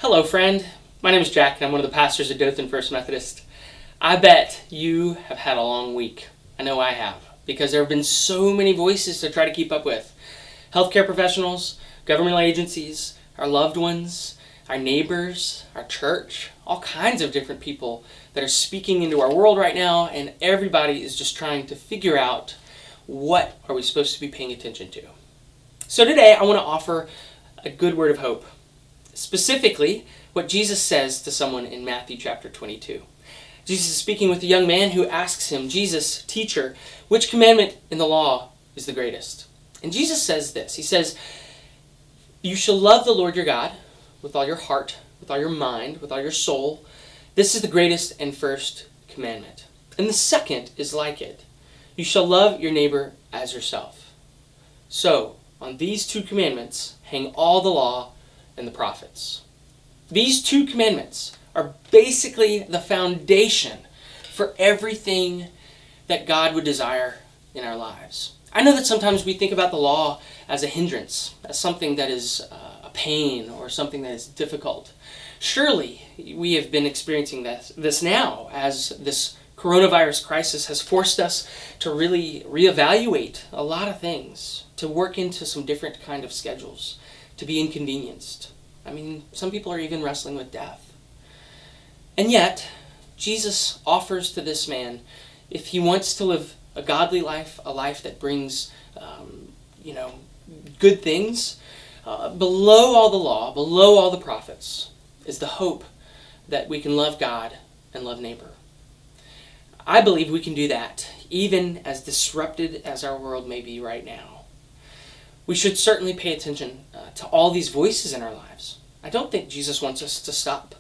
Hello, friend. My name is Jack, and I'm one of the pastors at Dothan First Methodist. I bet you have had a long week. I know I have, because there have been so many voices to try to keep up with. Healthcare professionals, governmental agencies, our loved ones, our neighbors, our church, all kinds of different people that are speaking into our world right now, and everybody is just trying to figure out what are we supposed to be paying attention to. So today I want to offer a good word of hope. Specifically, what Jesus says to someone in Matthew chapter 22. Jesus is speaking with a young man who asks him, "Jesus, teacher, which commandment in the law is the greatest?" And Jesus says this. He says, "You shall love the Lord your God with all your heart, with all your mind, with all your soul. This is the greatest and first commandment. And the second is like it. You shall love your neighbor as yourself. So, on these two commandments hang all the law and the prophets." These two commandments are basically the foundation for everything that God would desire in our lives. I know that sometimes we think about the law as a hindrance, as something that is a pain or something that is difficult. Surely we have been experiencing this now as this coronavirus crisis has forced us to really reevaluate a lot of things, to work into some different kind of schedules, to be inconvenienced. I mean, some people are even wrestling with death. And yet, Jesus offers to this man, if he wants to live a godly life, a life that brings, good things, below all the law, below all the prophets, is the hope that we can love God and love neighbor. I believe we can do that, even as disrupted as our world may be right now. We should certainly pay attention to all these voices in our lives. I don't think Jesus wants us to stop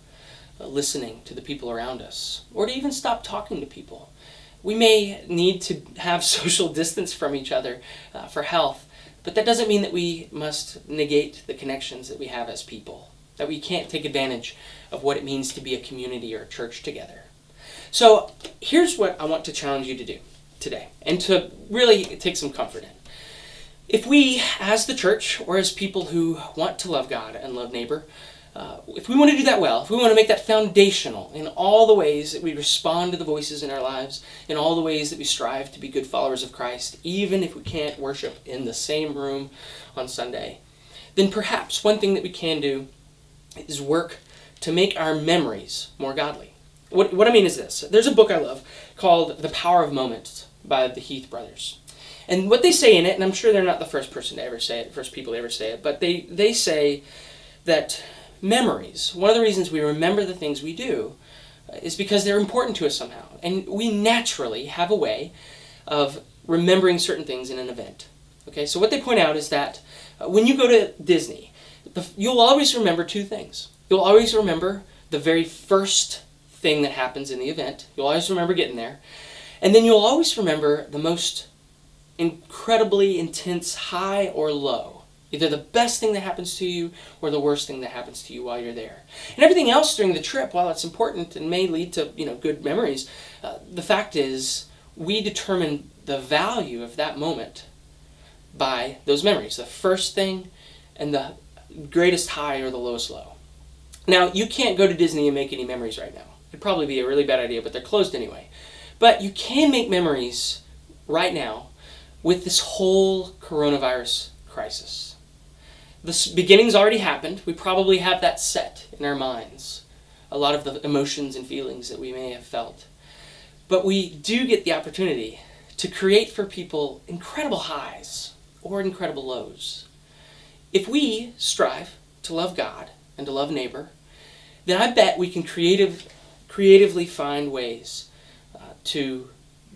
listening to the people around us, or to even stop talking to people. We may need to have social distance from each other for health, but that doesn't mean that we must negate the connections that we have as people, that we can't take advantage of what it means to be a community or a church together. So here's what I want to challenge you to do today, and to really take some comfort in. If we, as the church, or as people who want to love God and love neighbor, if we want to do that well, if we want to make that foundational in all the ways that we respond to the voices in our lives, in all the ways that we strive to be good followers of Christ, even if we can't worship in the same room on Sunday, then perhaps one thing that we can do is work to make our memories more godly. What I mean is this. There's a book I love called The Power of Moments by the Heath brothers. And what they say in it, and I'm sure they're not the first person to ever say it, first people to ever say it, but they say that memories, one of the reasons we remember the things we do is because they're important to us somehow. And we naturally have a way of remembering certain things in an event. Okay, so what they point out is that when you go to Disney, you'll always remember two things. You'll always remember the very first thing that happens in the event. You'll always remember getting there. And then you'll always remember the most incredibly intense high or low. Either the best thing that happens to you or the worst thing that happens to you while you're there. And everything else during the trip, while it's important and may lead to good memories, the fact is we determine the value of that moment by those memories. The first thing and the greatest high or the lowest low. Now, you can't go to Disney and make any memories right now. It'd probably be a really bad idea, but they're closed anyway. But you can make memories right now with this whole coronavirus crisis. The beginning's already happened. We probably have that set in our minds. A lot of the emotions and feelings that we may have felt. But we do get the opportunity to create for people incredible highs or incredible lows. If we strive to love God and to love neighbor, then I bet we can creatively find ways to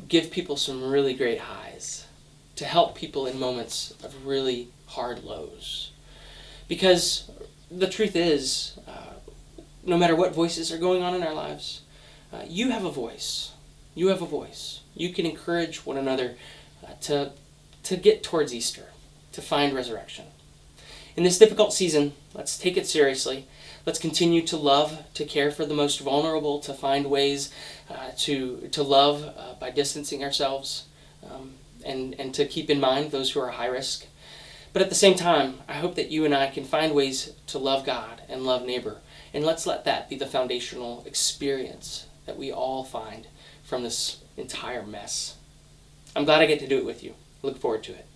give people some really great highs, to help people in moments of really hard lows. Because the truth is, no matter what voices are going on in our lives, you have a voice. You have a voice. You can encourage one another to get towards Easter, to find resurrection. In this difficult season, let's take it seriously. Let's continue to love, to care for the most vulnerable, to find ways to love by distancing ourselves, and to keep in mind those who are high risk. But at the same time, I hope that you and I can find ways to love God and love neighbor. And let's let that be the foundational experience that we all find from this entire mess. I'm glad I get to do it with you. Look forward to it.